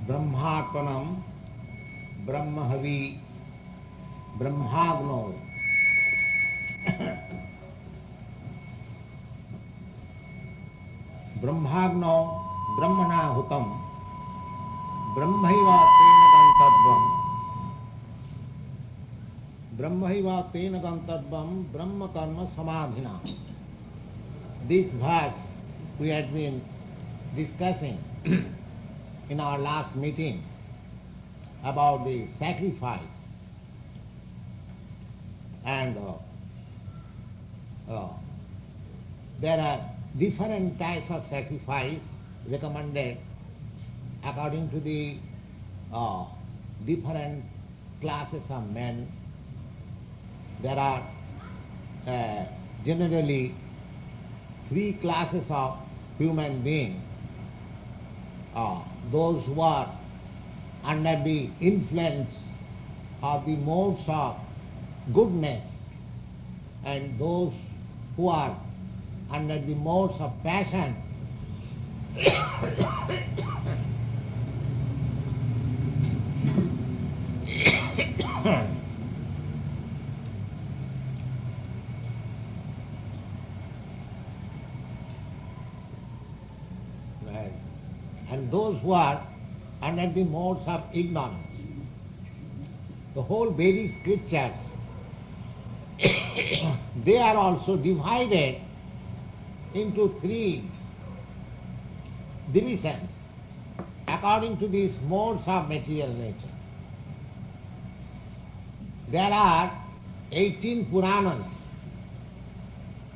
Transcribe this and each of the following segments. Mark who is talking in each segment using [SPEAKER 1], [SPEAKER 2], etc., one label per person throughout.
[SPEAKER 1] Brahmarpanam, Brahmahavi, Brahmagno. Brahmagno, Brahmana Hutam, Brahmaiva Tena Gantadvam, Brahmaiva Tena Gantadvam, Brahma Karma Samadhina. This verse we had been discussing in our last meeting about the sacrifice, and there are different types of sacrifice recommended according to the different classes of men. There are generally three classes of human beings. Those who are under the influence of the modes of goodness, and those who are under the modes of passion. And those who are under the modes of ignorance. The whole Vedic scriptures, they are also divided into three divisions according to these modes of material nature. There are 18 Puranas.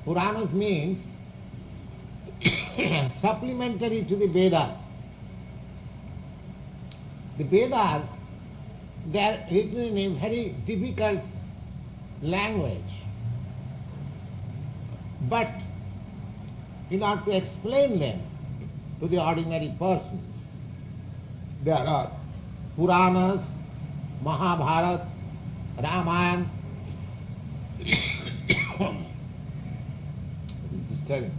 [SPEAKER 1] Puranas means supplementary to the Vedas. The Vedas, they are written in a very difficult language. But in order to explain them to the ordinary person, there are Puranas, Mahabharata, Ramayana. Disturbing.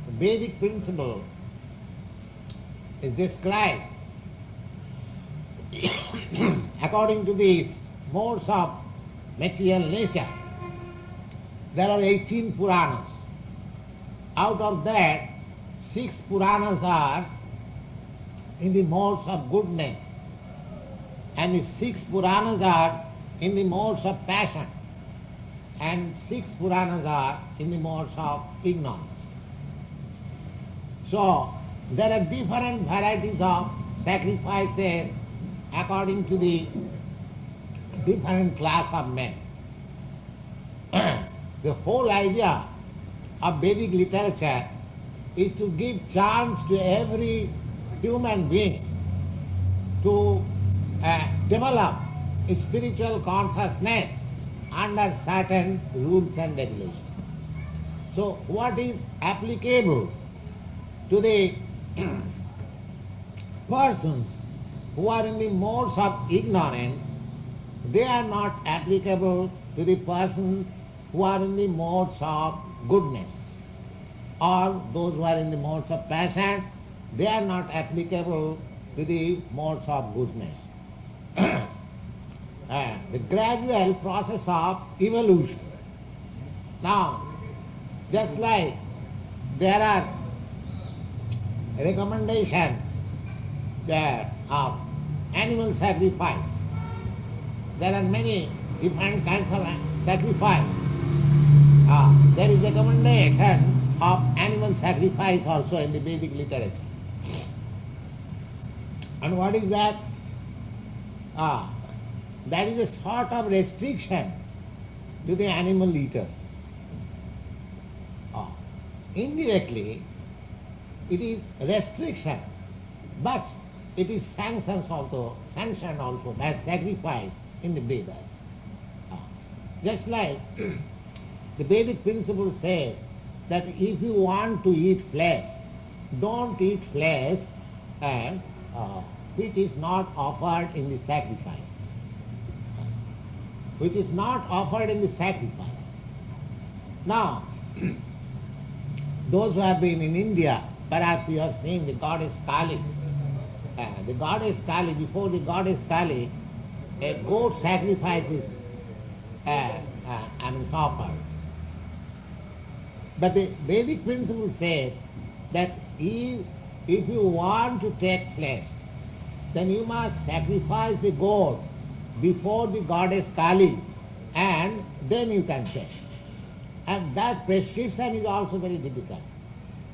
[SPEAKER 1] The Vedic principle is described according to these modes of material nature. There are 18 Puranas. Out of that, 6 Puranas are in the modes of goodness, and the 6 Puranas are in the modes of passion, and 6 Puranas are in the modes of ignorance. So, there are different varieties of sacrifices according to the different class of men. The whole idea of Vedic literature is to give chance to every human being to develop a spiritual consciousness under certain rules and regulations. So what is applicable to the persons who are in the modes of ignorance, they are not applicable to the persons who are in the modes of goodness. Or those who are in the modes of passion, they are not applicable to the modes of goodness. The gradual process of evolution. Now, just like there are recommendations of animal sacrifice, there are many different kinds of sacrifice. There is recommendation of animal sacrifice also in the Vedic literature. And what is that? That is a sort of restriction to the animal eaters. Indirectly, it is restriction, but it is sanctioned also by sacrifice in the Vedas. Just like the Vedic principle says that if you want to eat flesh, don't eat flesh and which is not offered in the sacrifice. Which is not offered in the sacrifice. Now, those who have been in India, perhaps you have seen the goddess Kali. The goddess Kali, before the goddess Kali, a goat sacrifice is offered. But the Vedic principle says that if you want to take place, then you must sacrifice the goat before the goddess Kali, and then you can take. And that prescription is also very difficult,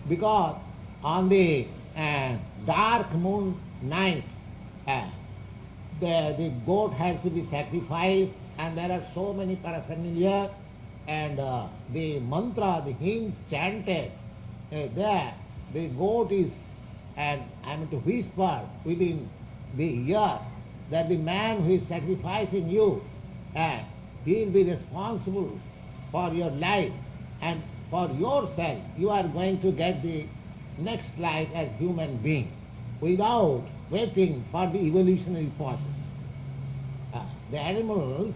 [SPEAKER 1] because on the dark moon night, the goat has to be sacrificed, and there are so many paraphernalia, and the mantra, the hymns chanted there, the goat is, and to whisper within the ear that the man who is sacrificing you, he will be responsible for your life, and for yourself you are going to get the next life as human being without waiting for the evolutionary process. The animals,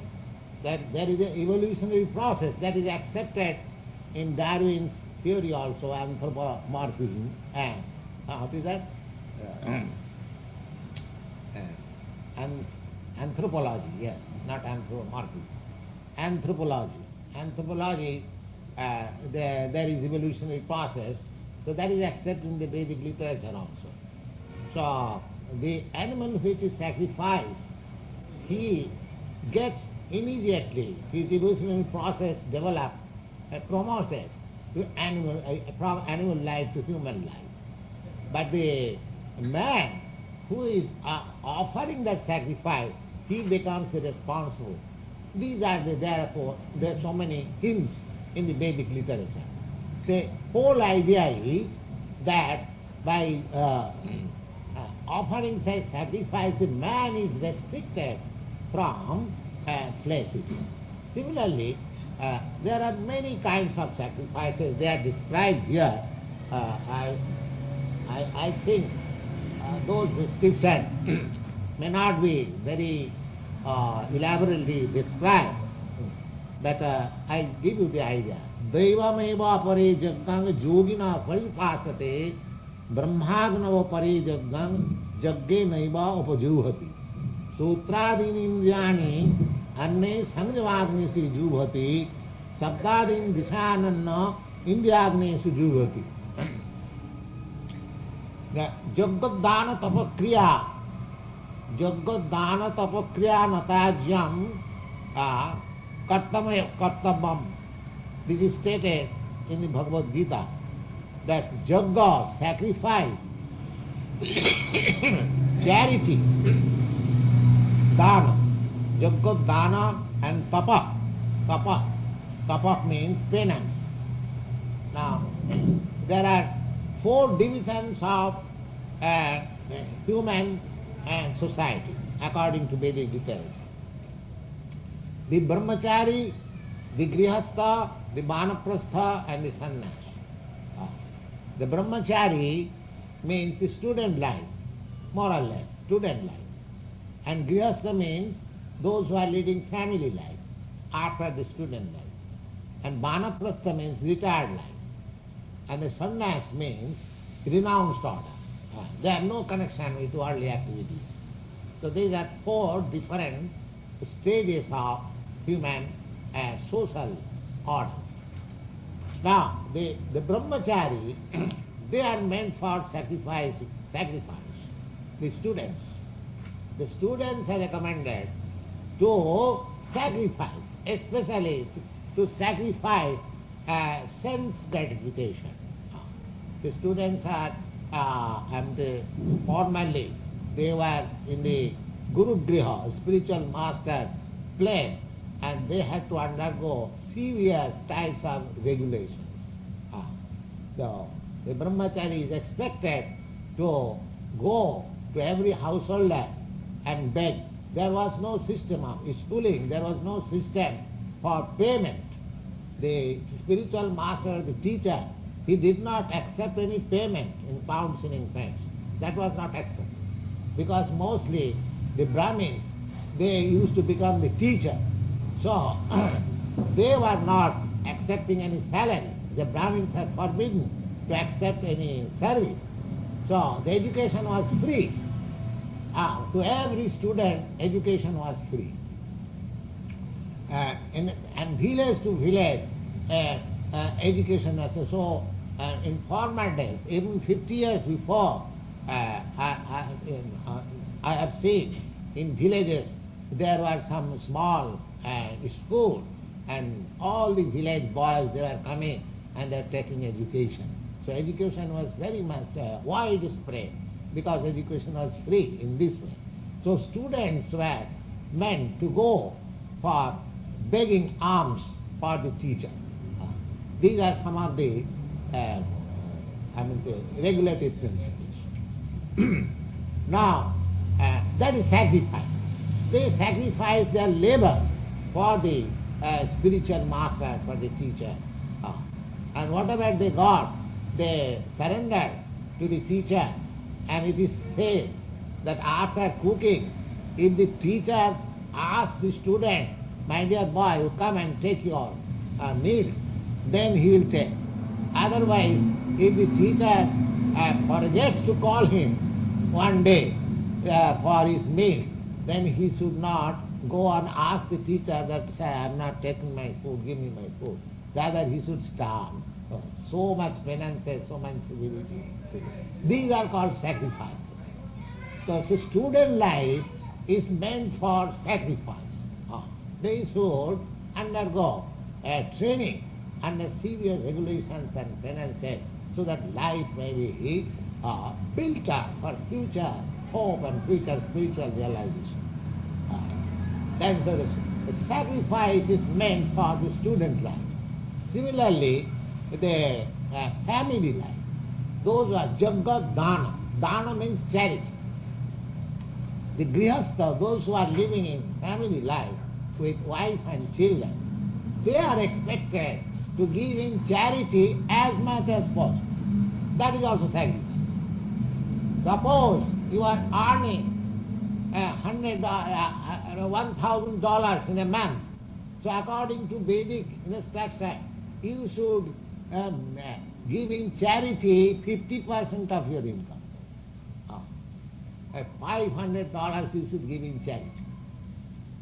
[SPEAKER 1] that there is an evolutionary process that is accepted in Darwin's theory also, anthropomorphism, and what is that? Anthropology, yes, not anthropomorphism. Anthropology, there is evolutionary process, so that is accepted in the Vedic literature also. So the animal which is sacrificed, he gets immediately his evolutionary process developed, promoted from animal life to human life. But the man who is offering that sacrifice, he becomes responsible. These are therefore, there are so many hymns in the Vedic literature. The whole idea is that by offering such sacrifice, the man is restricted from flesh eating. Similarly, there are many kinds of sacrifices. They are described here. I think those descriptions may not be very elaborately described, but I give you the idea. Devameva pare jaggang yogina paripasate brahmagnava pare jaggang jagge naiva upajuhati sutradini indriyani anne samjavagnesu jubhati sabdadin visananna indriyagnesu jubhati. Jagadana tapakriya natajyam kartabam. This is stated in the Bhagavad Gita, that jagga, sacrifice, charity, dana, jagga, dana, and tapa. Tapa means penance. Now, there are 4 divisions of human society according to Vedic literature. The brahmachari, the grihastha, the vanaprastha, and the sannyasa. The brahmachari means the student life, more or less, student life. And grihastha means those who are leading family life after the student life. And vanaprastha means retired life. And the sannyas means renounced order. They have no connection with worldly activities. So these are 4 different stages of human social orders. Now, the brahmachari, they are meant for sacrifice. The students are recommended to sacrifice, especially to sacrifice sense gratification. The students are, formerly, they were in the Guru Griha, spiritual master's place, and they had to undergo severe types of regulations. So the brahmachari is expected to go to every householder and beg. There was no system of schooling, there was no system for payment. The spiritual master, the teacher, he did not accept any payment in pounds and in pence. That was not accepted. because mostly the Brahmins, they used to become the teacher. So they were not accepting any salary. The Brahmins are forbidden to accept any service. So the education was free. To every student, education was free. And village to village, education was so. In former days, even 50 years before, I have seen in villages there were some small school, and all the village boys, they were coming and they were taking education. So education was very much widespread because education was free in this way. So students were meant to go for begging alms for the teacher. These are some of the the regulative principles. Now, that is sacrifice. They sacrifice their labor for the spiritual master, for the teacher. And whatever they got, they surrender to the teacher. And it is said that after cooking, if the teacher asks the student, my dear boy, you come and take your meals, then he will take. Otherwise, if the teacher forgets to call him one day for his meals, then he should not go and ask the teacher that, sir, I am not taking my food, give me my food. Rather, he should starve. So much penance, so much civility. These are called sacrifices. So student life is meant for sacrifice. They should undergo training under severe regulations and penances so that life may be built up for future hope and future spiritual realization. Then the sacrifice is meant for the student life. Similarly, the family life, those are jagat dana. Dana means charity. The grihastha, those who are living in family life with wife and children, they are expected to give in charity as much as possible. That is also sacrifice. Suppose you are earning $1,000 in a month. So according to Vedic instruction, you should give in charity 50% of your income. $500 you should give in charity.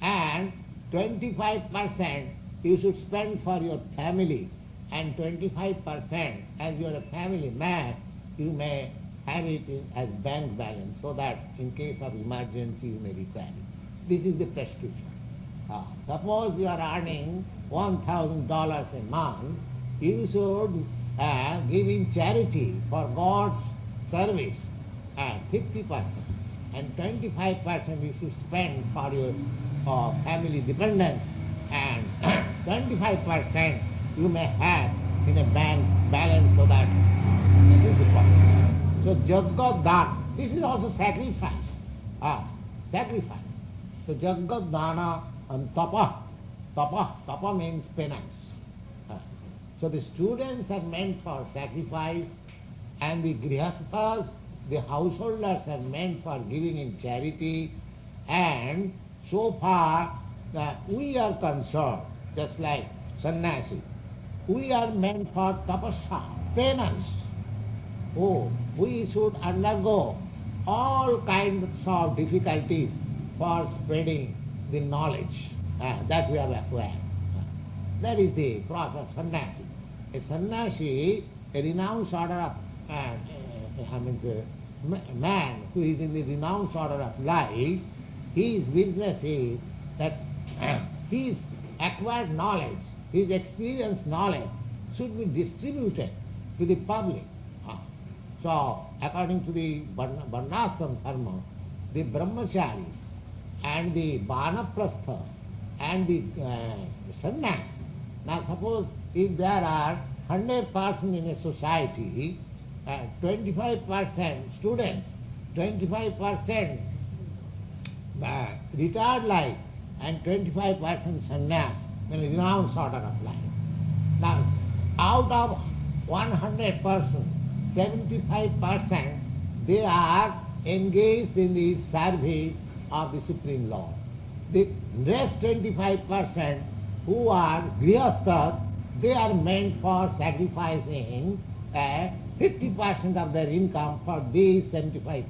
[SPEAKER 1] And 25% you should spend for your family, and 25% as you are a family man, you may have it as bank balance so that in case of emergency you may require it. This is the prescription. Suppose you are earning $1,000 a month, you should give in charity for God's service 50%, and 25% you should spend for your family dependence, and 25% you may have in a bank balance so that this is the point. So jagat dana, this is also sacrifice. Sacrifice. So jagat dana and tapa. Tapa means penance. So the students are meant for sacrifice, and the grihasthas, the householders, are meant for giving in charity. And so far we are concerned, just like sannyasi, we are meant for tapasya, penance. We should undergo all kinds of difficulties for spreading the knowledge that we have acquired. That is the process of sannyasi. A sannyasi, a renounced order of man who is in the renounced order of life, his business is that his acquired knowledge, his experienced knowledge should be distributed to the public. So, according to the varnashram dharma, the brahmachari and the vanaprastha and the sannyas. Now suppose if there are 100 persons in a society, 25% students, 25% retired life, and 25% sannyas, renounced order of life. Now, out of 100 persons, 75% they are engaged in the service of the Supreme Lord. The rest 25% who are grihasthas, they are meant for sacrificing 50% of their income for these 75%.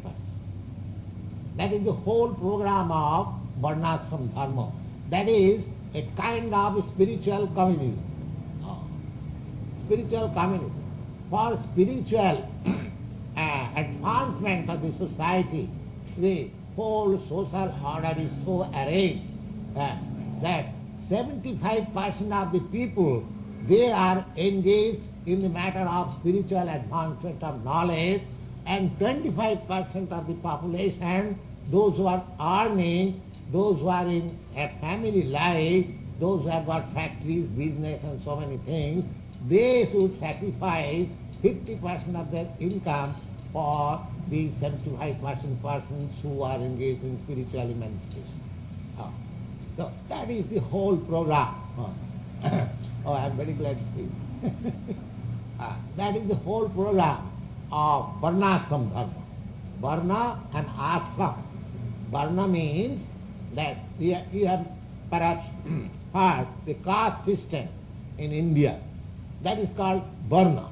[SPEAKER 1] That is the whole program of varnashram dharma. That is a kind of spiritual communism. Spiritual communism. For spiritual advancement of the society, the whole social order is so arranged that 75% of the people, they are engaged in the matter of spiritual advancement of knowledge, and 25% of the population, those who are earning, those who are in a family life, those who have got factories, business and so many things, they should sacrifice 50% of their income for the 75% persons who are engaged in spiritual emancipation. So that is the whole program. Oh, I am very glad to see. That is the whole program of varnashram dharma. Varna and ashram. Varna means that you have perhaps heard the caste system in India. That is called Varna.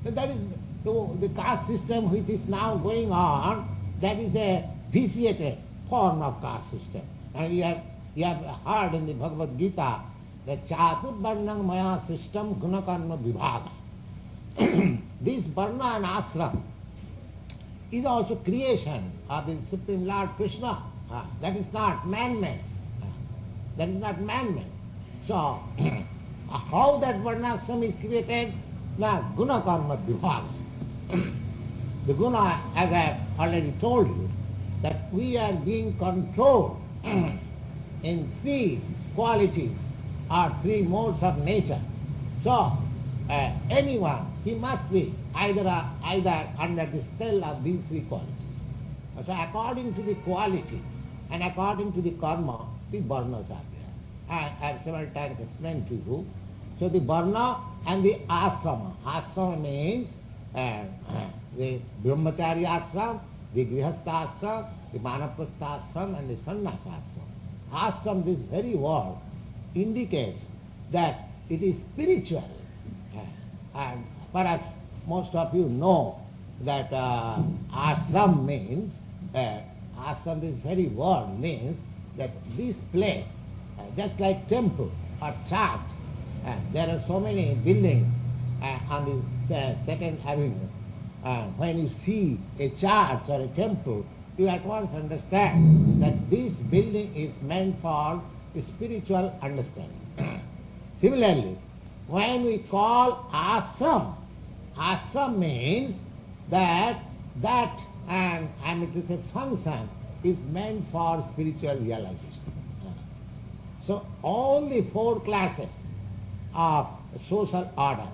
[SPEAKER 1] That is the caste system which is now going on, that is a vitiated form of caste system. And you have heard in the Bhagavad Gita that Chatur Varnang Maya system Gunakarma Vibhaga. This Varna and Ashram is also creation of the Supreme Lord Krishna. That is not man-made. That is not man-made. So, how that varnashram is created? Now, guna karma vibhaga. The guna, as I have already told you, that we are being controlled in three qualities or three modes of nature. So, anyone, he must be either under the spell of these three qualities. So, according to the quality and according to the karma, the varnas are there. I have several times explained to you. So the varna and the ashrama. Ashrama means the brahmachari ashram, the grihastha ashram, the vanaprastha ashram and the sannyasa ashram. Ashram, this very word, indicates that it is spiritual. And perhaps most of you know that ashram means, ashram, this very word means that this place, just like temple or church, there are so many buildings on the Second Avenue. When you see a church or a temple, you at once understand that this building is meant for spiritual understanding. Similarly, when we call ashram, ashram means that and it is a function is meant for spiritual realization. So all the four classes of social order,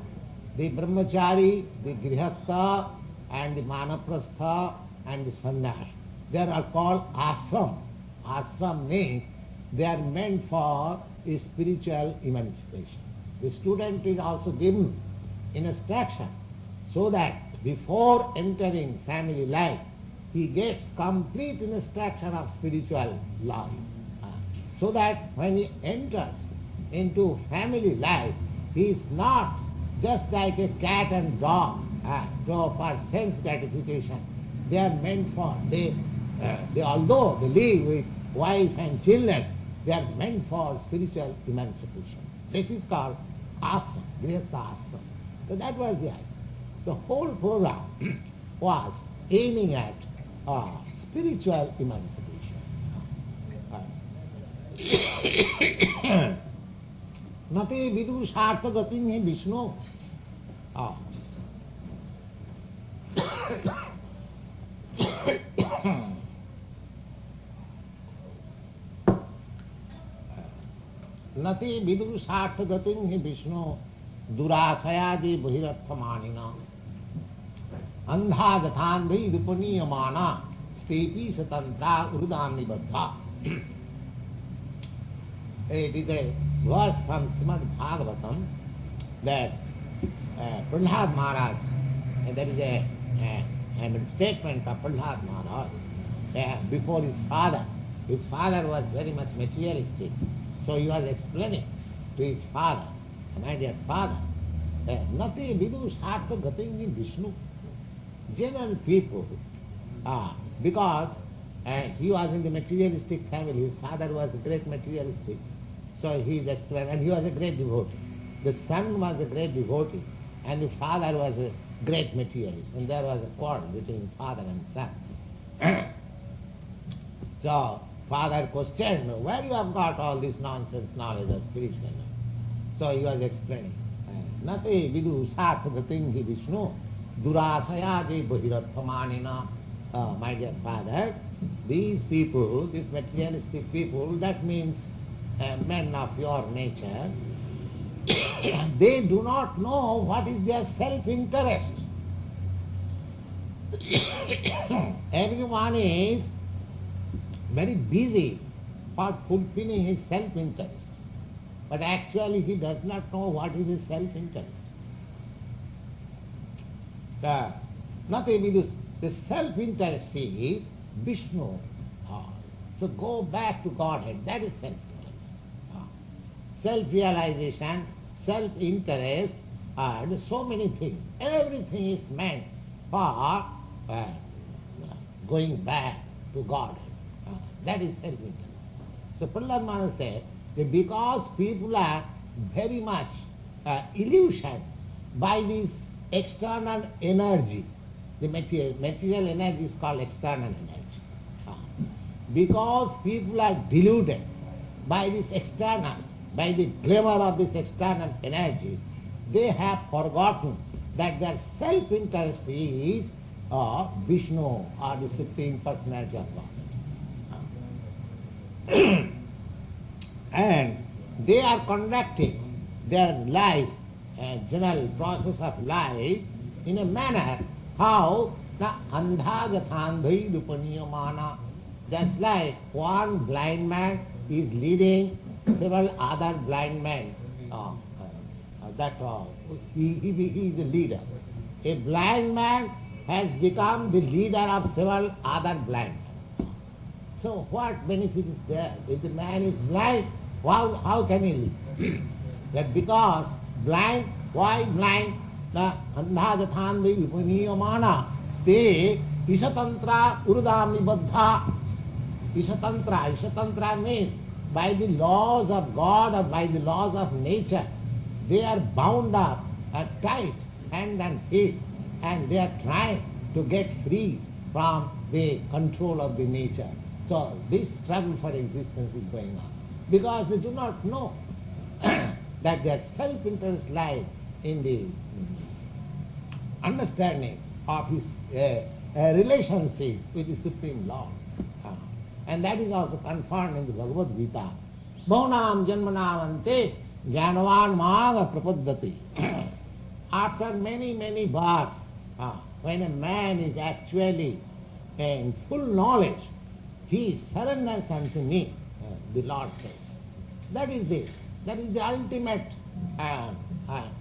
[SPEAKER 1] the brahmachari, the grihastha, and the vanaprastha, and the sannyas, they are called ashram. Ashram means they are meant for spiritual emancipation. The student is also given instruction so that before entering family life, he gets complete instruction of spiritual life. So that when he enters into family life, he is not just like a cat and dog, for sense gratification. They are meant for, although they live with wife and children, they are meant for spiritual emancipation. This is called ashram, grihastha ashram. So that was the idea. The whole program was aiming at spiritual emancipation. Nate vidushartha gatim hi Vishnu. Nate vidushartha gatim hi Vishnu durasayadi bhirathamanina andha dathandhi vipaniyamana stepi satantra urudamni baddha. It is a verse from Srimad Bhagavatam that Prahlad Maharaj, and there is I made a statement of Prahlad Maharaj before his father. His father was very much materialistic. So he was explaining to his father, my dear father, Nati vidu sartha gatingi Vishnu. General people, because he was in the materialistic family, his father was a great materialistic, so he is explaining, and he was a great devotee. The son was a great devotee, and the father was a great materialist, and there was a quarrel between father and son. So father questioned, where you have got all this nonsense knowledge of spiritual knowledge? So he was explaining, Nate vidu sartha gatingi Vishnu, durasayaji bahirathamanina. My dear father, these people, these materialistic people, that means men of your nature, they do not know what is their self-interest. Everyone is very busy for fulfilling his self-interest, but actually he does not know what is his self-interest. The self-interest is Vishnu. So go back to Godhead, that is self-interest. Self-realization, self-interest, and so many things. Everything is meant for going back to Godhead. That is self-interest. So Prahlad Maharaj said that because people are very much illusioned by this external energy, the material energy is called external energy. Because people are deluded by this external, by the glamour of this external energy, they have forgotten that their self-interest is Vishnu or the Supreme Personality of God. And they are conducting their life, general process of life, in a manner how the andhagathandhai dupaniyamana, just like one blind man is leading several other blind men. He is a leader. A blind man has become the leader of several other blind men. So what benefit is there? If the man is blind, how can he lead? That because blind, why blind? The andhagathandhi vipuniyamana stay isatantra urudami baddha. Isatantra means by the laws of God or by the laws of nature, they are bound up tight hand and feet, and they are trying to get free from the control of the nature. So this struggle for existence is going on because they do not know that their self-interest lies in the understanding of his relationship with the Supreme Lord. And that is also confirmed in the Bhagavad Gita. Bhavanam janmanam ante jnanavan maga prapaddati. After many births, when a man is actually in full knowledge, he surrenders unto me, the Lord says. That is the ultimate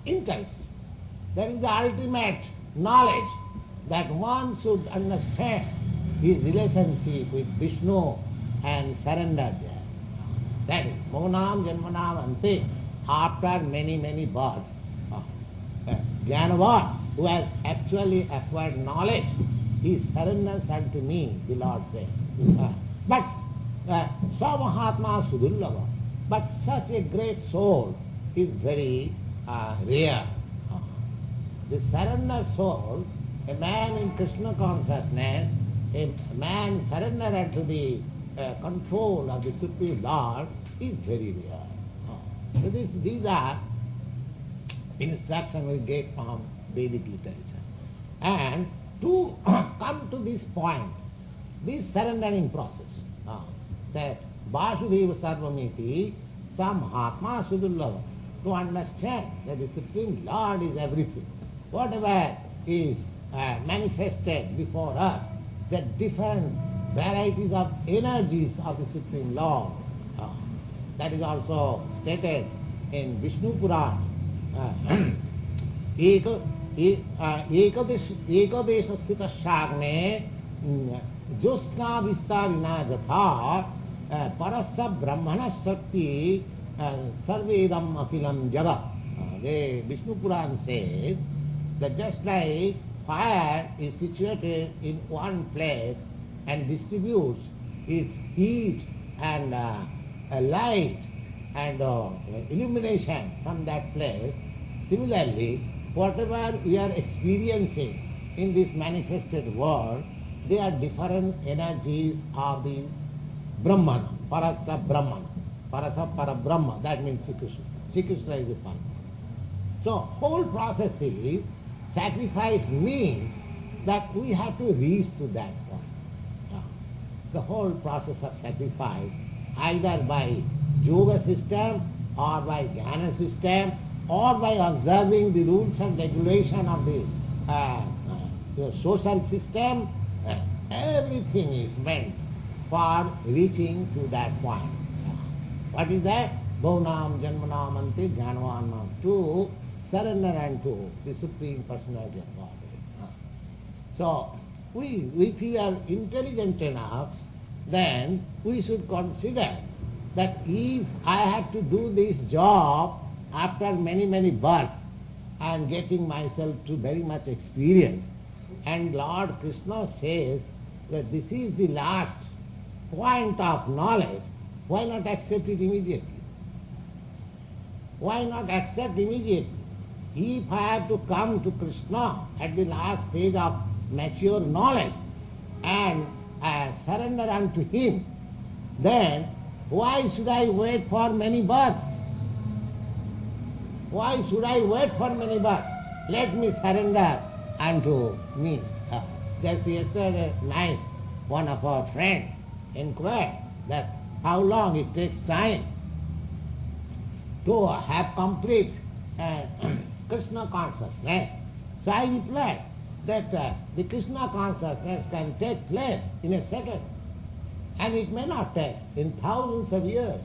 [SPEAKER 1] interest. That is the ultimate knowledge that one should understand his relationship with Vishnu and surrender there. That is Mohanam Janmanam Ante, after many births. Jnanavan, who has actually acquired knowledge, he surrenders unto me, the Lord says. But Sa Mahatma Sudullava, but such a great soul is very rare. The surrendered soul, a man in Krishna consciousness, a man surrendered unto the control of the Supreme Lord is very rare. So these are instructions we get from Vedic literature. And to come to this point, this surrendering process, that Vasudeva Sarvamiti, Samhatma Sudullava, to understand that the Supreme Lord is everything. Whatever is manifested before us, the different varieties of energies of the Supreme Lord, that is also stated in Vishnu Purana. Ek ekadesha sthita shagne josna vistarina jatha parasya brahmana shakti sarvedam akilam jagat. The Vishnu Puran says that just like fire is situated in one place and distributes its heat and light and illumination from that place, similarly, whatever we are experiencing in this manifested world, they are different energies of the Brahman, Parasa Brahman, Parasa Para Brahma, that means Sri Krishna. Sri Krishna is the Father. So, whole process is, sacrifice means that we have to reach to that point. The whole process of sacrifice, either by yoga system or by jnana system or by observing the rules and regulation of the social system, everything is meant for reaching to that point. What is that? Bhavanam Janmanam Ante Jnanavanam, to surrender unto the Supreme Personality of Godhead. So, if we are intelligent enough, then we should consider that if I have to do this job after many, many births, I am getting myself to very much experience. And Lord Krishna says that this is the last point of knowledge, why not accept it immediately? Why not accept immediately? If I have to come to Krishna at the last stage of mature knowledge and surrender unto Him, then why should I wait for many births? Why should I wait for many births? Let me surrender unto me. Just yesterday night, one of our friends inquired that how long it takes time to have complete Krishna consciousness. So I replied that the Krishna consciousness can take place in a second, and it may not take in thousands of years.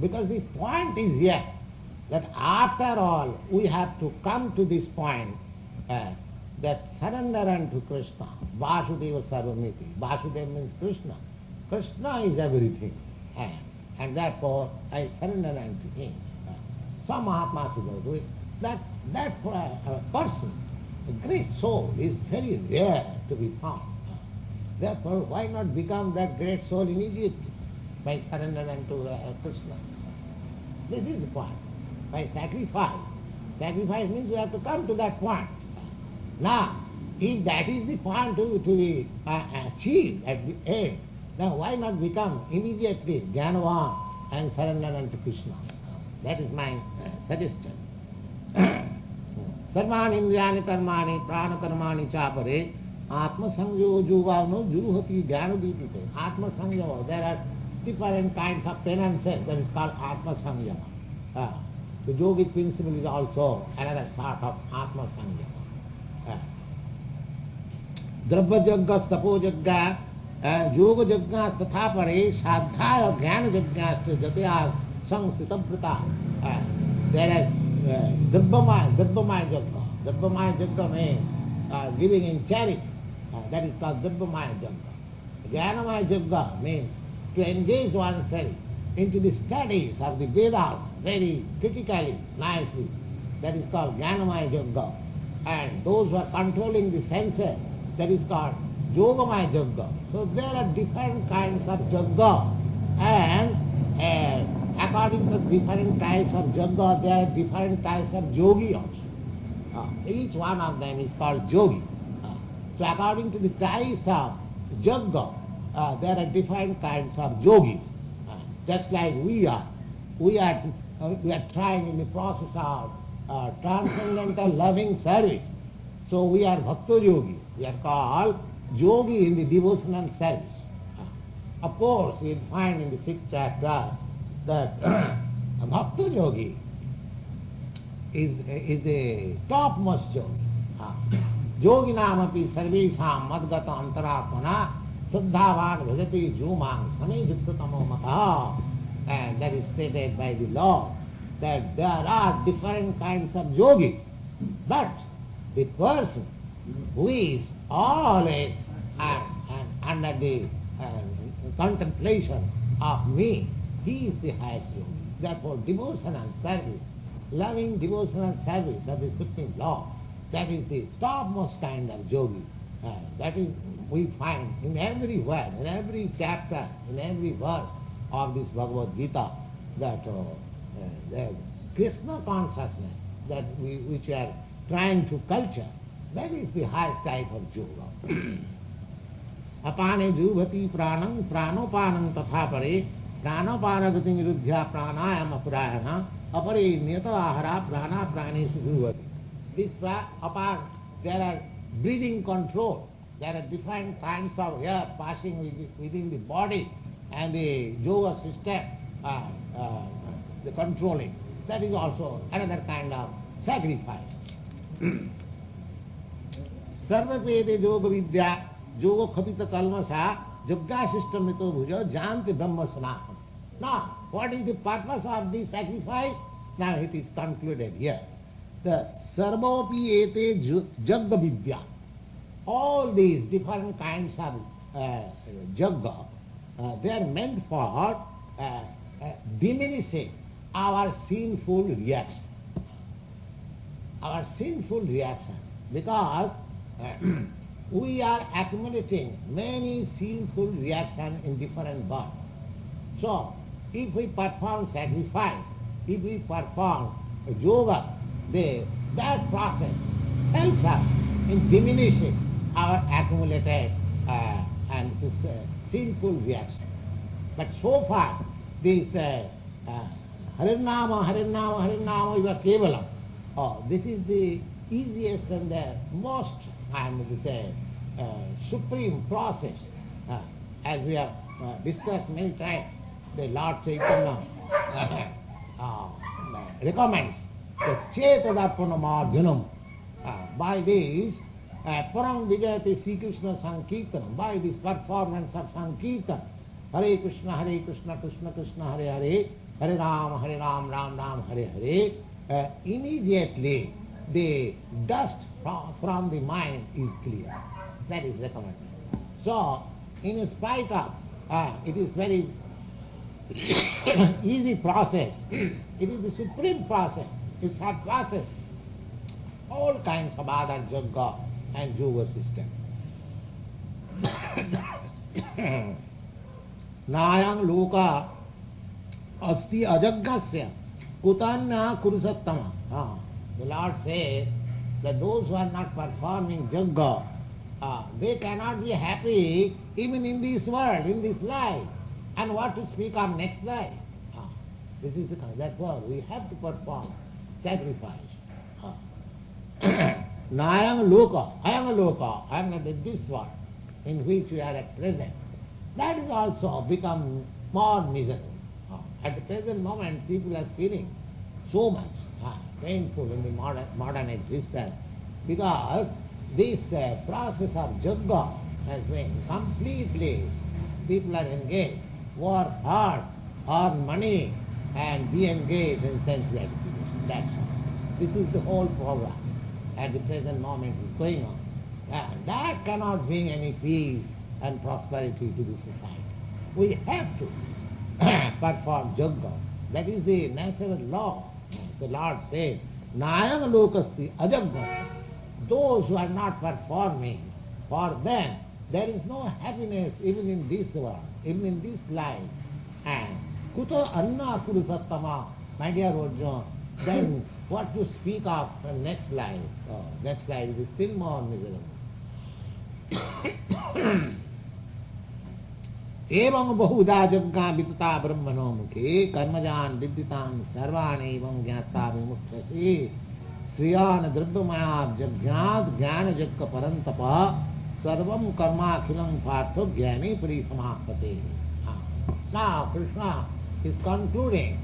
[SPEAKER 1] Because the point is here that after all we have to come to this point that surrender unto Krishna. Vasudeva Sarvamiti. Vasudeva means Krishna. Krishna is everything. And therefore I surrender unto Him. Some Mahatma should do it. That person, a great soul, is very rare to be found. Therefore, why not become that great soul immediately by surrender unto Krishna? This is the point. By sacrifice. Sacrifice means we have to come to that point. Now, if that is the point to be achieved at the end, then why not become immediately Jnanavan and surrender unto Krishna? That is my suggestion. Sarvani indriyani karmani prana karmani chapare atma sangyo juvavno juhati jnana dipite. Atma sangyo, there are different kinds of penances, that is called atma sangyo. The yogic principle is also another sort of atma sangyo. Drabha jagga, stapo jagga, yoga jagga, tatha pare, sadhaya jnana jagga, jatya samstita prita. There is Drabhamaya jagga. Drabhamaya jagga means giving in charity. That is called Drabhamaya jagga. Jnanamaya jagga means to engage oneself into the studies of the Vedas very critically, nicely. That is called Jnanamaya jagga. And those who are controlling the senses, that is called Yogamaya jagga. So there are different kinds of jagga, and according to different types of jagga, there are different types of yogi also. Each one of them is called yogi. So according to the types of jagga, there are different kinds of yogis. Just like we are trying in the process of transcendental loving service. So we are bhakta yogi. We are called yogi in the devotional service. Of course, you'll find in the 6th chapter that a bhakta yogi is the topmost yogi. Yoginam api sarvesham madgata antaratmana saddhavan bhajati jumang samejukta tamo mata. And that is stated by the Lord, that there are different kinds of yogis. But the person who is always under the contemplation of me, he is the highest yogi. Therefore, devotional service, loving devotional service of the Supreme Lord, that is the topmost kind of yogi. That is, we find in every word, in every chapter, in every verse of this Bhagavad Gita, that the Krishna consciousness which we are trying to culture, that is the highest type of yoga. Apane juvati pranam pranopanam tatha pare pranopanagati niruddhya pranayama purayana apare niyata ahara prana praneshu juvati. This apart, there are breathing control. There are different kinds of air passing within the body, and the yoga system, the controlling. That is also another kind of sacrifice. Sarvapede yoga vidya yoga khapita kalmasa yogya system mito bhujo janti brahma sanatana. Now, what is the purpose of this sacrifice? Now it is concluded here. The sarvopi ete jagga vidya. All these different kinds of jagga, they are meant for diminishing our sinful reaction. Our sinful reaction, because we are accumulating many sinful reactions in different births. So, if we perform sacrifice, if we perform yoga, that process helps us in diminishing our accumulated and sinful reaction. But so far, this Harinama, Harinama, Harinama, you are Kevalam. This is the easiest and the most, supreme process. As we have discussed many times, the Lord Chaitanya recommends the Chetadapanamardhanam. By this, Param Vijayate Sri Krishna Sankirtanam, by this performance of Sankirtan, Hare Krishna, Krishna Krishna, Hare Hare, Hare Ram, Ram Ram, Hare Hare, immediately the dust from the mind is clear. That is recommended. So, in spite of, it is very easy process, it is the supreme process, it surpasses all kinds of other yoga and yoga system. Nayam loka asti ajaggasya kutanya kurusattama. The Lord says that those who are not performing yoga, they cannot be happy even in this world, in this life. And what to speak of next life? This is the therefore we have to perform sacrifice. Nayam loka, I am a loka, I am this world in which we are at present. That is also become more miserable. At the present moment, people are feeling so much painful in the modern existence, because this process of yoga has been completely, people are engaged, work hard, earn money, and be engaged in sense gratification. That's all. This is the whole program at the present moment is going on. That cannot bring any peace and prosperity to the society. We have to perform yoga. That is the natural law. The Lord says, Nayam lokasti ajagga. Those who are not performing, for them there is no happiness even in this world, even in this life. And kuta anna kurusattama, my dear Arjuna, then what to speak of the next life? Next life is still more miserable. एवं बहुधा जग्गा वितता ब्रह्मणो मुखे कर्मजान विद्युतान सर्वान एवं ज्ञाता विमुक्षसे श्रियान द्रव्यमयाब जज्ञात ज्ञान जग्ग परंतप सर्वम कर्माखिलम पार्थो ज्ञाने परिसमाप्यते. Now Krishna is concluding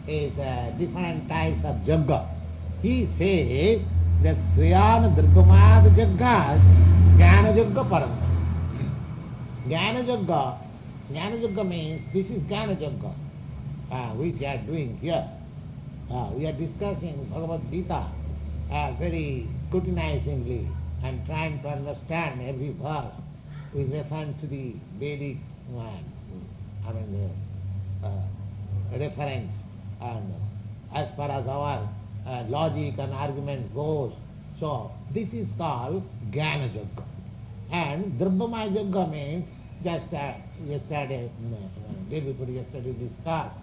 [SPEAKER 1] is different types of jagga. He says that Shriyan द्रव्यमयाद जग्गात ज्ञान जग्ग परंतप. Jnana Yogya means, this is Jnana Yogya, which we are doing here. We are discussing Bhagavad Gita very scrutinizingly and trying to understand every verse with reference to the Vedic reference, and as far as our logic and argument goes. So this is called Jnana Yajna. And Drabhamaya Yajna means, just yesterday, day before yesterday we discussed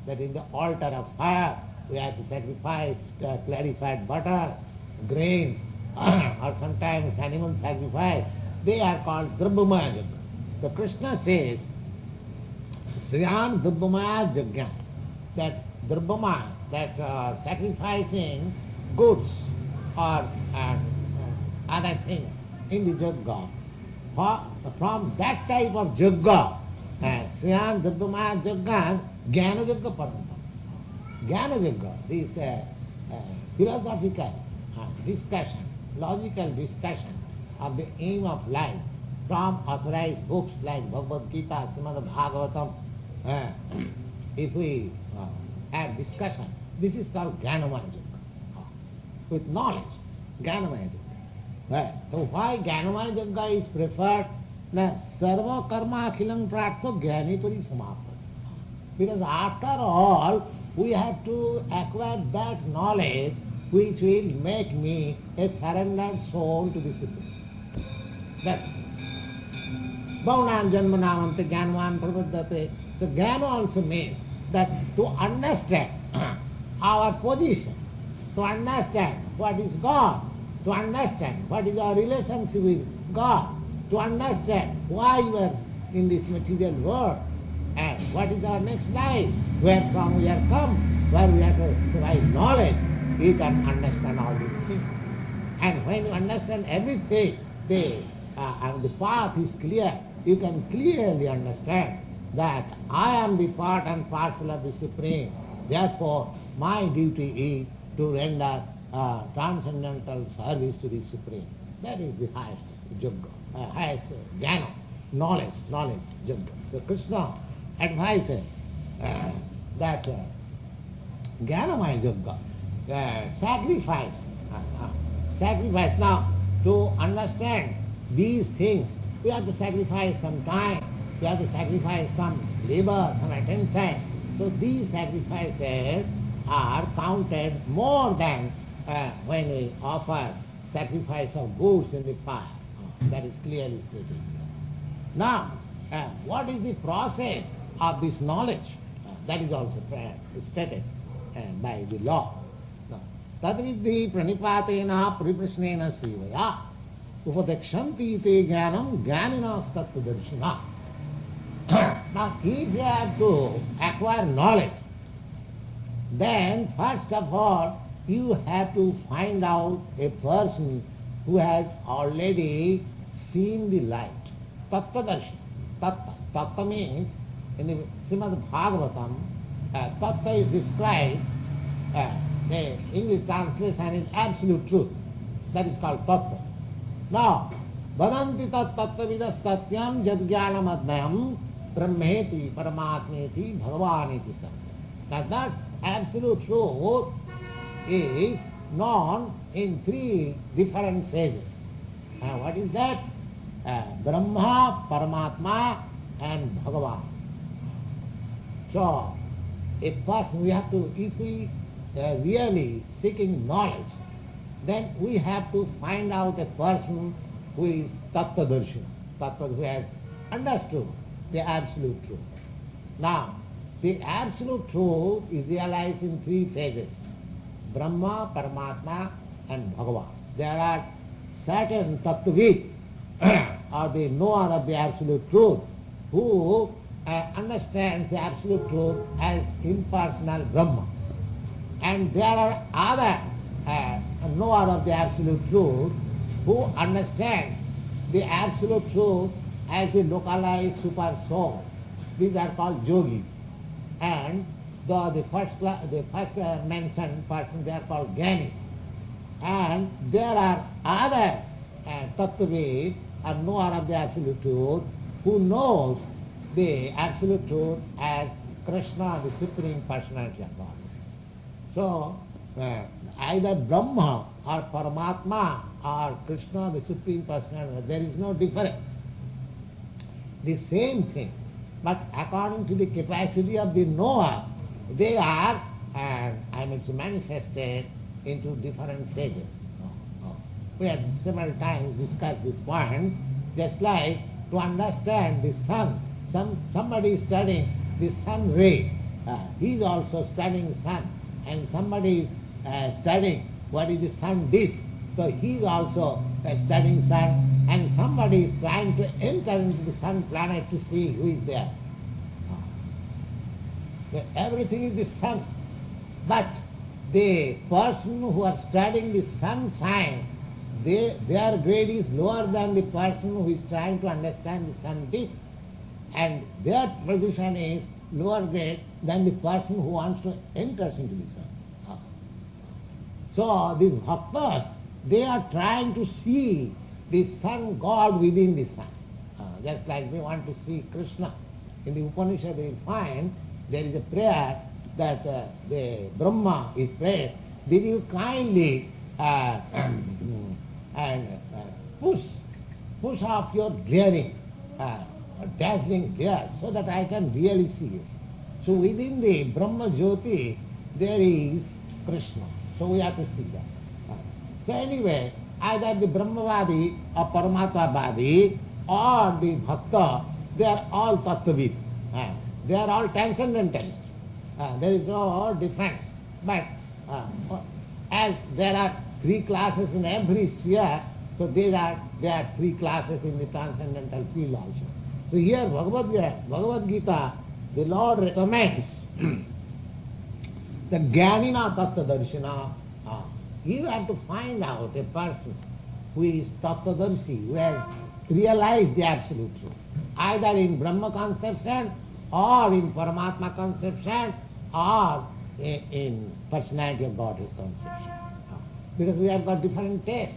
[SPEAKER 1] that in the altar of fire we have to sacrifice clarified butter, grains, or sometimes animal sacrifice. They are called Drabhamaya Yajna. So Krishna says, Sriyam Drabhamaya Yajna, that Drabhamaya, that sacrificing goods or other things in the Yajna. From that type of Yajna, Sriyam Drabhamaya Yajna, Jnana Yajna Paramam. Jnana Yajna, this philosophical discussion, logical discussion of the aim of life from authorized books like Bhagavad Gita, Srimad Bhagavatam. If we have discussion, this is called Jnanamaya Yajna. With knowledge, Jnanamaya Yajna. So why Jnanamaya Yajna is preferred? Na sarva karma akhilam pratho jnani pari samapati. Because after all, we have to acquire that knowledge which will make me a surrendered soul to the Supreme. That's Bhavanam janmanamante jnanvan prabuddhate. So jnana also means that to understand our position, to understand what is God, to understand what is our relationship with God, to understand why we are in this material world, and what is our next life, where from we are come, where we have to provide knowledge, you can understand all these things. And when you understand everything, the path is clear. You can clearly understand that I am the part and parcel of the Supreme. Therefore, my duty is to render transcendental service to the Supreme. That is the highest Yajna, highest jnana, knowledge, Yajna. So Krishna advises that Jnanamaya Yajna, sacrifice. Now, to understand these things, we have to sacrifice some time, we have to sacrifice some labor, some attention. So these sacrifices are counted more than when we offer sacrifice of goods in the fire. That is clearly stated. Now, what is the process of this knowledge? That is also stated by the law. Tadvidhi pranipatena pariprasnena sivaya upadekshanti te jnanam jnaninas tattvadarshina. Now, if you have to acquire knowledge, then first of all, you have to find out a person who has already seen the light. Tattvadarshina. Tattva means, in the Srimad Bhagavatam, tattva is described, the English translation is absolute truth. That is called tattva. Now, vadanti tat tattvavidas satyam jadjnanam admayam brahmeti paramatmeti bhagavaniti satyam. Now that absolute truth is known in three different phases. What is that? Brahma, Paramatma and Bhagavan. So, a person, we have to, if we really seeking knowledge, then we have to find out a person who is Tattvadarshina, who has understood the absolute truth. Now, the absolute truth is realized in three phases: Brahma, Paramatma and Bhagavan. There are certain Tattvavid, or the knower of the absolute truth, who understands the absolute truth as impersonal Brahma. And there are other knower of the absolute truth who understands the absolute truth as the localized super soul. These are called yogis. And the first mentioned persons, they are called jnanis. And there are other tattvavid, or knower of the absolute truth, who knows the absolute truth as Krishna, the Supreme Personality of God. So, either Brahma or Paramatma or Krishna, the Supreme Personality, there is no difference. The same thing. But according to the capacity of the knower, they are manifested into different phases. We have several times discussed this point, just like to understand the sun. Somebody is studying the sun ray. He is also studying sun. And somebody is studying what is the sun disk. So he is also studying sun. And somebody is trying to enter into the sun planet to see who is there. Everything is the sun. But the person who are studying the sun sign, their grade is lower than the person who is trying to understand the sun disk. And their position is lower grade than the person who wants to enter into the sun. So these bhaktas, they are trying to see the sun God within the sun. Just like they want to see Krishna. In the Upanishad they will find there is a prayer that the Brahma is prayed, will you kindly push off your glaring, dazzling glare so that I can really see you. So within the Brahma Jyoti there is Krishna. So we have to see that. So anyway, either the Brahmavadi or Paramatmavadi or the Bhakta, they are all Tattvavid. They are all transcendentalists. There is no difference. But as there are three classes in every sphere, so there are three classes in the transcendental field also. So here Bhagavad Gita, the Lord recommends the Jnanina Tattva Darshana. You have to find out a person who is Tattvadarshi, who has realized the absolute truth, either in Brahma conception or in Paramatma conception or in personality of Godhead conception. Because we have got different tastes.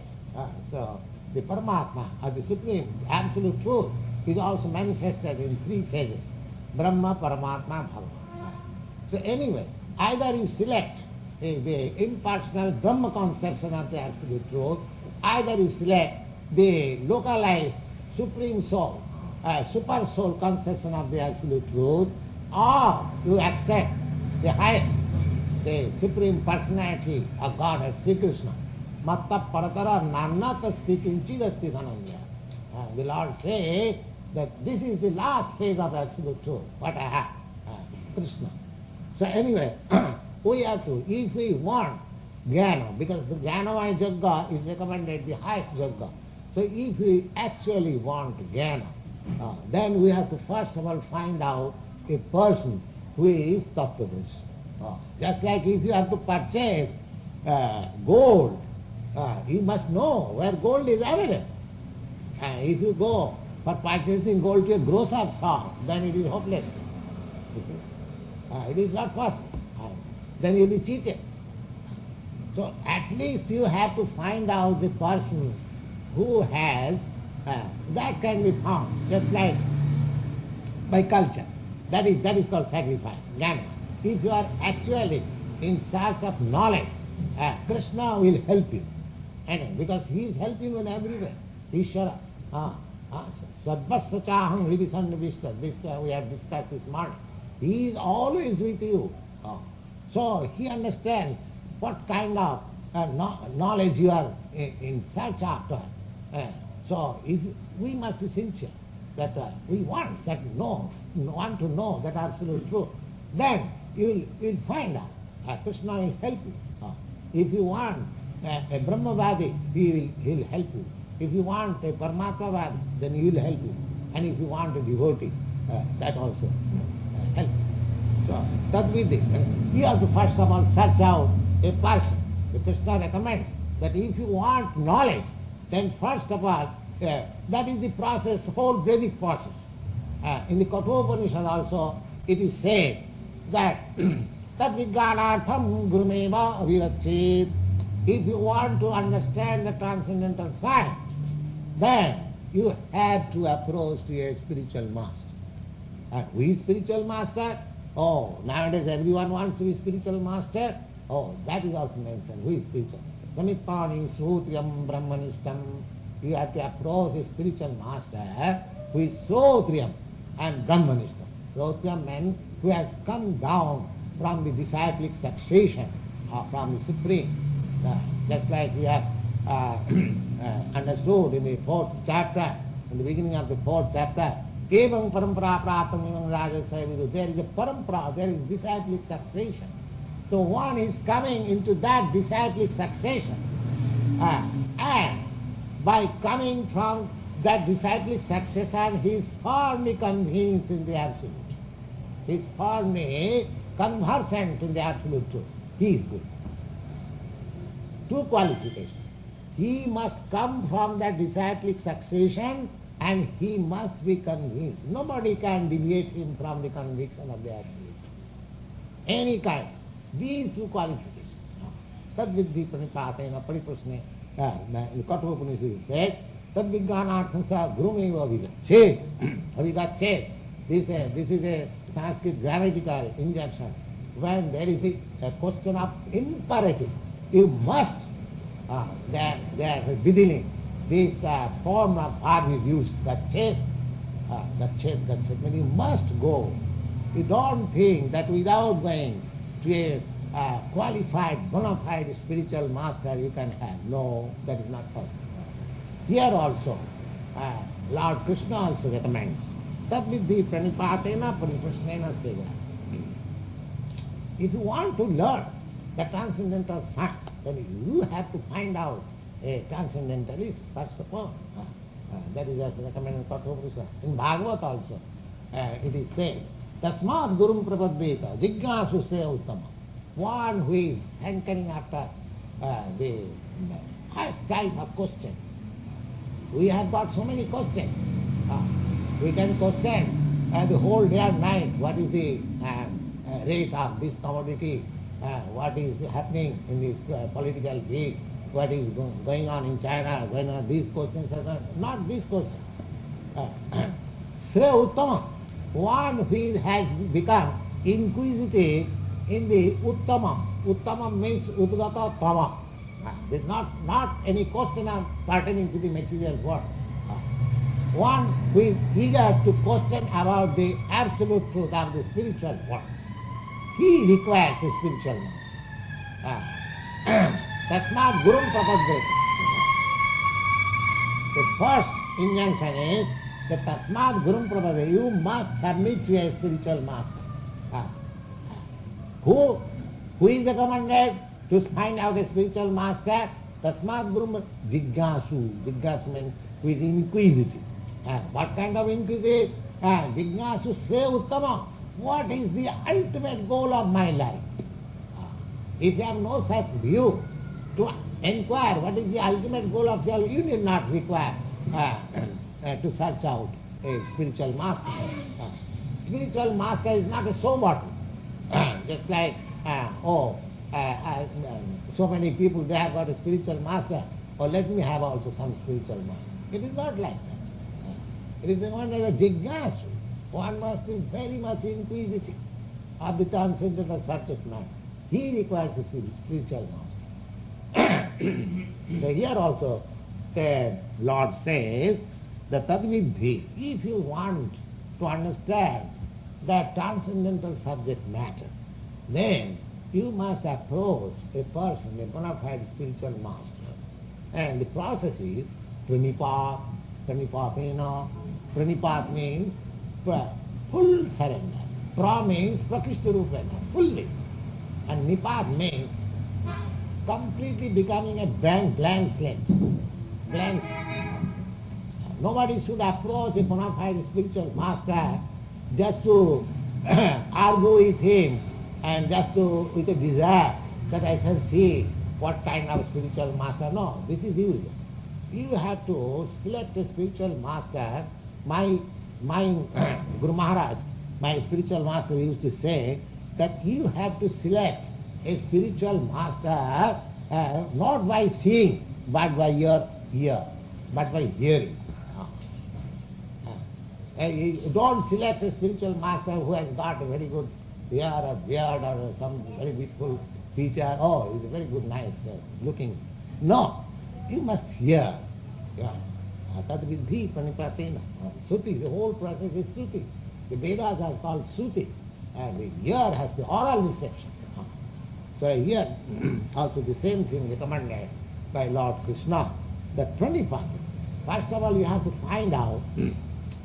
[SPEAKER 1] So the Paramatma or the Supreme absolute truth is also manifested in three phases: Brahma, Paramatma, Bhagavan. So anyway, either you select the impersonal Brahma conception of the absolute truth, either you select the localized Supreme Soul, super soul conception of the absolute truth, or you accept the highest, the Supreme Personality of Godhead, Sri Krishna. Matta paratara nannata stikinchidasti dhananya. The Lord says that this is the last phase of absolute truth, what I have, Krishna. So anyway, we have to, if we want jnana, because the jnanamaya yajna is recommended the highest yajna. So if we actually want jnana, then we have to first of all find out a person who is tattvadarshi. Just like if you have to purchase gold, you must know where gold is available. If you go for purchasing gold to a grocer's shop, then it is hopeless. It is not possible. Then you will be cheated. So at least you have to find out the person who has, that can be found, just like by culture. That is called sacrifice, jnana. If you are actually in search of knowledge, Krishna will help you. And because he is helping you in everywhere. Ishvara. Sadvasachaham hridisannavishta. This we have discussed this morning. He is always with you. So he understands what kind of knowledge you are in search after. So if we must be sincere that we want to know that absolute truth, then you will find out. Krishna will help you. If you want a Brahmavadi, he will help you. If you want a Paramatmavadi, then he will help you. And if you want a devotee, that also help you. So tadvidi, you have to first of all search out a person. The Krishna recommends that if you want knowledge, then first of all, that is the process, whole Vedic process. In the Kathopanishad also, it is said that Tadvijnanartham gurumeva avirachet. If you want to understand the transcendental science, then you have to approach to a spiritual master. And who is spiritual master? Oh, nowadays everyone wants to be spiritual master. Oh, that is also mentioned. Who is spiritual? Samitpani Srotriyam Brahmanistam. You have to approach a spiritual master who is Srotriyam and Brahmanistam. Srotriyam means who has come down from the disciplic succession from the Supreme. Just like we have understood in the 4th chapter, in the beginning of the 4th chapter, Evam parampara pratam evam rajaksaya. There is a parampara, there is disciplic succession. So one is coming into that disciplic succession, and by coming from that disciplic succession, he is firmly convinced in the absolute. He is firmly conversant in the absolute truth. He is good. Two qualifications. He must come from that disciplic succession and he must be convinced. Nobody can deviate him from the conviction of the absolute. Any kind. These two qualifications. Tad viddhi pranipatena pariprasne. In Kathopanishad said, tad vijnanartham sa gurumeva avigachet. Avigachet. This is a Sanskrit grammatical injunction. When there is a question of imperative, you must, there beginning, this form of verb is used, gachet, means you must go. You don't think that without going to a qualified, bona fide spiritual master you can have. No, that is not possible. Here also, Lord Krishna also recommends, that viddhi pranipatena pariprasnena seva. If you want to learn the transcendental fact, then you have to find out a transcendentalist first of all. That is also recommended in Kathopanishad. In Bhagavad also, it is said, Tasmad Gurum Prapaddeta Jignasu Se Uttama. One who is hankering after the highest type of question. We have got so many questions. We can question the whole day and night what is the rate of this commodity, what is happening in this political field, what is going on in China, going on these questions, not these questions. Sre Uttama, one who has become inquisitive in the Uttama. Uttama means Udgata Tama. There is not any question of pertaining to the material world. One who is eager to question about the absolute truth of the spiritual world. He requires a spiritual master. That's not Gurum Prapaddeta. The first injunction is that Tasmad Gurum Prapaddeta, you must submit to a spiritual master. Who is recommended to find out a spiritual master? Tasmad Gurum Jignasu. Jignasu means who is inquisitive. What kind of inquisitive? Jignasu Se Uttama. What is the ultimate goal of my life? If you have no such view, to inquire what is the ultimate goal of your life, you need not require to search out a spiritual master. Spiritual master is not a show bottle. Just like, so many people, they have got a spiritual master, let me have also some spiritual master. It is not like that. It is the one as a jignasu. One must be very much inquisitive of the transcendental subject matter. He requires a spiritual master. So here also the Lord says that tadvidhi, if you want to understand that transcendental subject matter, then you must approach a person, a bona fide spiritual master. And the process is pranipat, pranipatena. Pranipat means full surrender. Pra means prakrishta rupena, fully. And nipat means completely becoming a blank slate. Blank slate. Nobody should approach a bona fide spiritual master just to argue with him and just to with a desire that I shall see what kind of spiritual master. No, this is useless. You have to select a spiritual master. My Guru Maharaj, my spiritual master used to say that you have to select a spiritual master not by seeing but by your ear, but by hearing. You don't select a spiritual master who has got a very good hair or beard or some very beautiful feature, oh, he's a very good, nice looking. No, you must hear. Yeah. Tad vidhi pranipatena. Shruti, the whole process is Shruti. The Vedas are called Shruti. And the ear has the oral reception. So here also the same thing recommended by Lord Krishna, that pranipatena. First of all you have to find out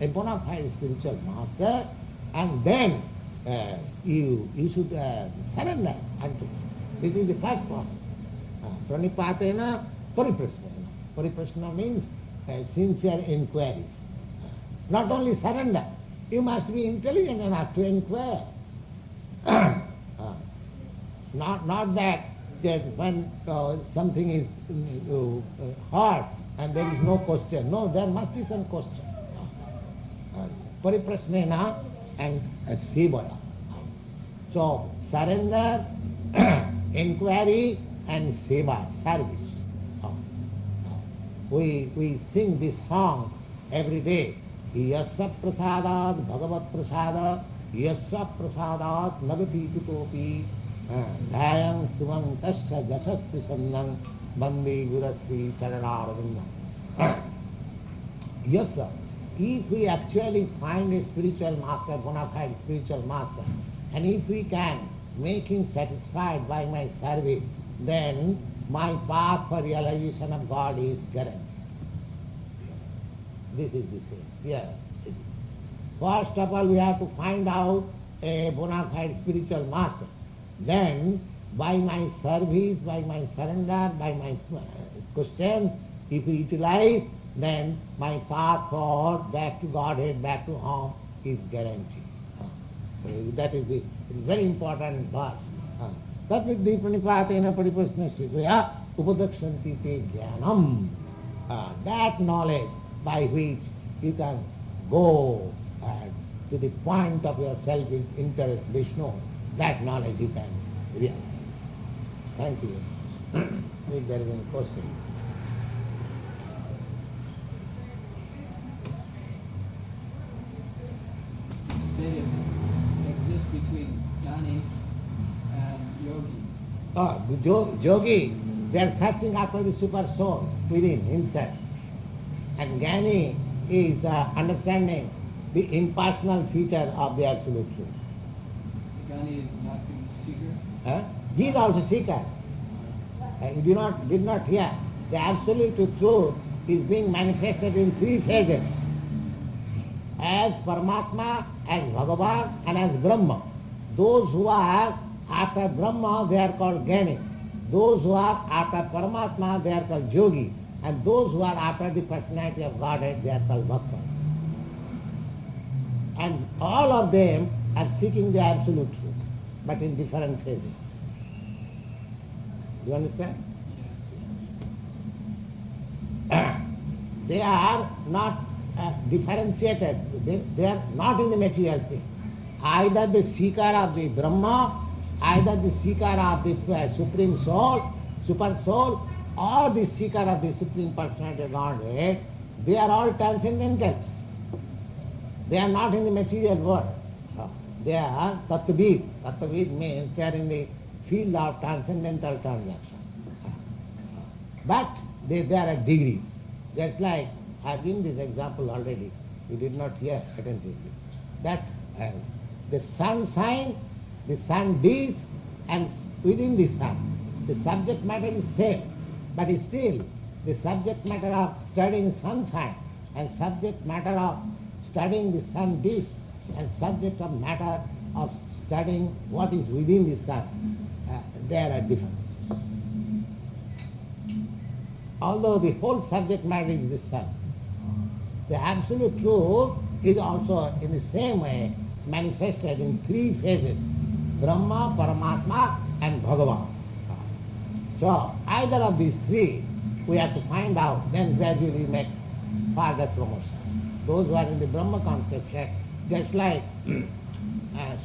[SPEAKER 1] a bona fide spiritual master, and then you should surrender unto him. This is the first process. Pranipatena pariprasna. Pariprasna means sincere inquiries. Not only surrender, you must be intelligent enough to inquire. Not that when something is hard and there is no question. No, there must be some question. Pariprasnena and sevaya. So surrender, inquiry and seva, service. We sing this song every day. Yasya prasadat bhagavat prasada, yasya prasadat nagati kutopi, dhayam stuvam tasya jasasti sannam, bandi gurasri charanarvindam. Yasya, if we actually find a spiritual master, bona fide spiritual master, and if we can make him satisfied by my service, then my path for realization of God is guaranteed. This is the thing. Yes, it is. First of all, we have to find out a bona fide spiritual master. Then, by my service, by my surrender, by my question, if we utilize, then my path forward back to Godhead, back to home is guaranteed. That is the very important verse. Tat vidhi pranipatena pariprasna sivaya upadakshanti te jnanam. That knowledge by which you can go to the point of your self-interest, Vishnu, that knowledge you can realize. Thank you. If there is any question.
[SPEAKER 2] State exists between Jnani and Yogi.
[SPEAKER 1] The yogi, they are searching after the super soul within himself. And Jnani is understanding the impersonal feature of the Absolute Truth.
[SPEAKER 2] Jnani is not the seeker?
[SPEAKER 1] He is also seeker. You did not hear. The Absolute Truth is being manifested in three phases. As Paramatma, as Bhagavan, and as Brahma. Those who are after Brahma, they are called Jnani. Those who are after Paramatma, they are called Yogi. And those who are after the personality of Godhead, they are called Bhaktas. And all of them are seeking the Absolute Truth, but in different phases. Do you understand? They are not differentiated. They are not in the material thing. Either the seeker of the Brahma, either the seeker of the Supreme Soul, Super Soul, or the seeker of the Supreme Personality of Godhead, they are all transcendentals. They are not in the material world. They are tattvavid. Tattvavid means they are in the field of transcendental transaction. But there are degrees. Just like I have given this example already. You did not hear attentively. That the sun shines, the sun dies, and within the sun, the subject matter is same. But still, the subject matter of studying sunshine and subject matter of studying the sun dish and subject of matter of studying what is within the sun, there are differences. Although the whole subject matter is the sun, the Absolute Truth is also in the same way manifested in three phases: Brahma, Paramatma and Bhagavan. So either of these three we have to find out, then gradually make further promotion. Those who are in the Brahma conception, just like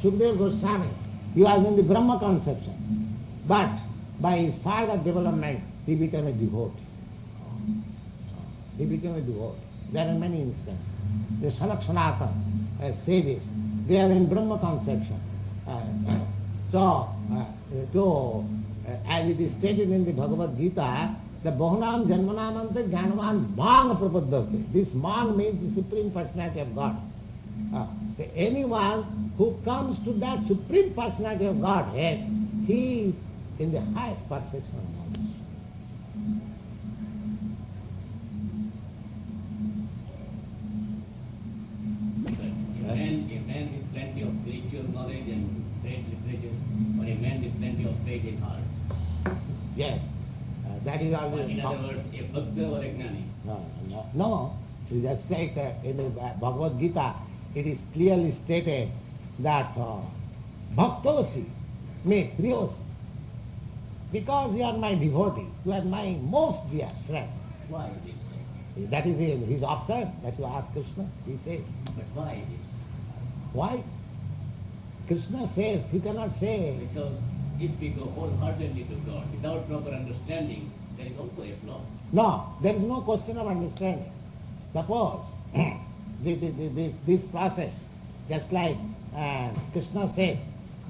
[SPEAKER 1] Sukadeva Goswami, he was in the Brahma conception, but by his further development he became a devotee. He became a devotee. There are many instances. The Sanak Sanatana sages, they are in Brahma conception. To as it is stated in the Bhagavad Gita, the Bahunam Janmanamante Jnanavan Mang Prapaddhate. This Mang means the Supreme Personality of God. So anyone who comes to that Supreme Personality of Godhead, he is in the highest perfection of knowledge.
[SPEAKER 3] A man with plenty of spiritual knowledge and great literature, or a man with plenty of faith in heart.
[SPEAKER 1] Yes, that is always...
[SPEAKER 3] In other words, a bhakta or a gnani.
[SPEAKER 1] No. You just like in the Bhagavad Gita, it is clearly stated that bhaktosi me priyosi. Because you are my devotee, you are my most dear friend.
[SPEAKER 3] Why is it so?
[SPEAKER 1] That is his option that you ask Krishna. He says.
[SPEAKER 3] But why is it so?
[SPEAKER 1] Why? Krishna says, he cannot say.
[SPEAKER 3] Because if we go wholeheartedly to God without proper understanding, there is also a flaw.
[SPEAKER 1] No, there is no question of understanding. Suppose this process, just like Krishna says,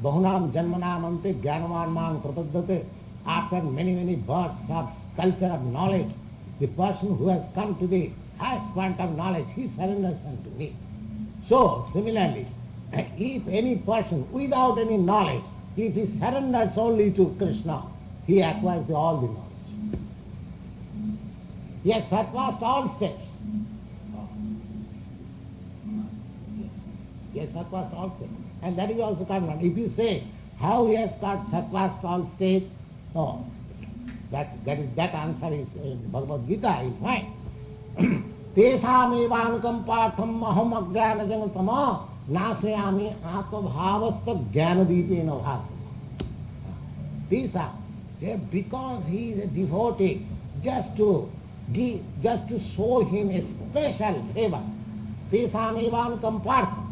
[SPEAKER 1] Bahunam Janmanam Ante Jnanavan Mang Prapaddhate, after many births of culture of knowledge, the person who has come to the highest point of knowledge, he surrenders unto me. So, similarly, if any person without any knowledge, if he surrenders only to Krishna, he acquires all the knowledge. He has surpassed all steps. He has surpassed all steps. And that is also common. If you say how he has surpassed all stages, no, that answer is in Bhagavad Gita, you find. Tesam evanukam patham aham ajnana janatama nasayami atmabhavasta jnanadipena bhasana. Tesa, because he is a devotee, just to show him a special favor. Tesam evanukam patham.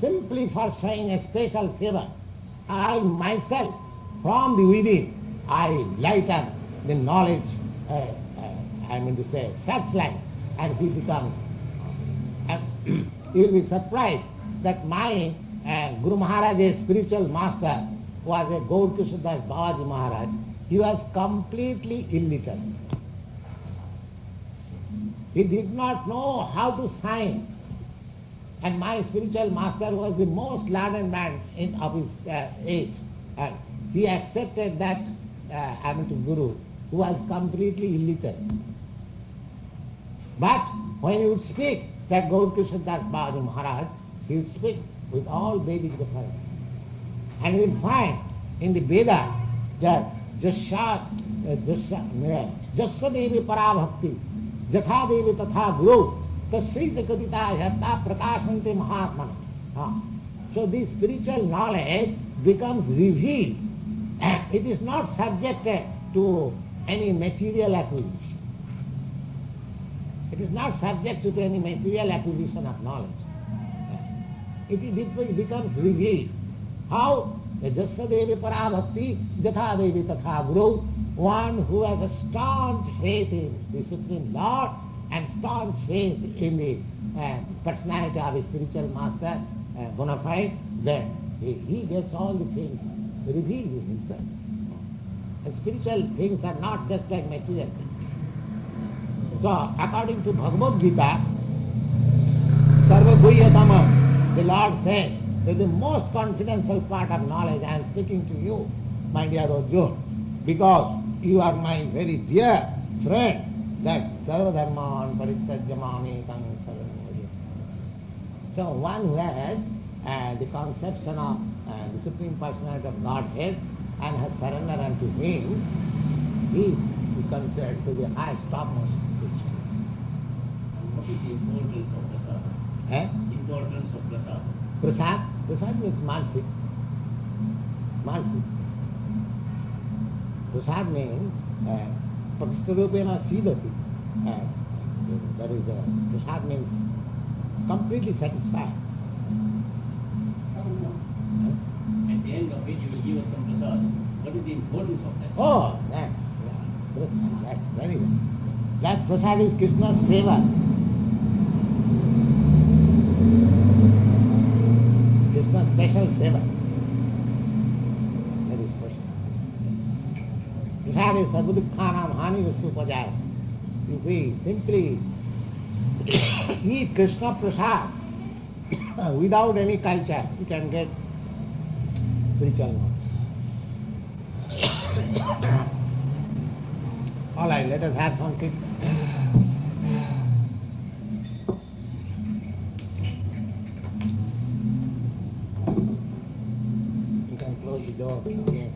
[SPEAKER 1] Simply for showing a special favor, I myself, from the within, I light up the knowledge, searchlight, and he becomes. You will be surprised that my Guru Maharaj's spiritual master was a Gaudiya Babaji Maharaj. He was completely illiterate. He did not know how to sign. And my spiritual master was the most learned man of his age. And he accepted that Guru, who was completely illiterate. But when he would speak, that Gaudiya Babaji Maharaj, he would speak with all Vedic references. And you will find in the Vedas that Jasyadevi Parabhakti, Jathadevi Tatha Guru, Tasrita Kadita Yata Prakashante Mahatmana. So this spiritual knowledge becomes revealed. It is not subjected to any material acquisition. It is not subject to any material acquisition of knowledge. It becomes revealed. How? Jasyadevi Parabhakti, Jathadevi Tatha Guru, one who has a staunch faith in the Supreme Lord and staunch faith in the personality of his spiritual master, bona fide, then he gets all the things revealed in himself. And spiritual things are not just like material things. So, according to Bhagavad Gita, Sarva-guhyatama, the Lord said that the most confidential part of knowledge I am speaking to you, my dear Arjuna, because you are my very dear friend, that Sarva Dharman Parityajyamami Tang Sarva. So one who has the conception of the Supreme Personality of Godhead and has surrendered unto Him, he is considered to the highest topmost spirituality.
[SPEAKER 3] What is the importance of prasad? Importance of prasad?
[SPEAKER 1] Prasad means mercy. Mercy. Prasad means Pratishtharupena Sidati. That is, prasad means completely satisfied.
[SPEAKER 3] At the end of it, you will give us some prasad. What is the importance of that?
[SPEAKER 1] Oh, that very well. That prasad is Krishna's favor. Krishna's special favor. That is special. prasade sarvadukhanam hani vasupajas. If we simply eat Krishna prasad without any culture, we can get spiritual knowledge. All right, let us have some kirtan. You can close the door again.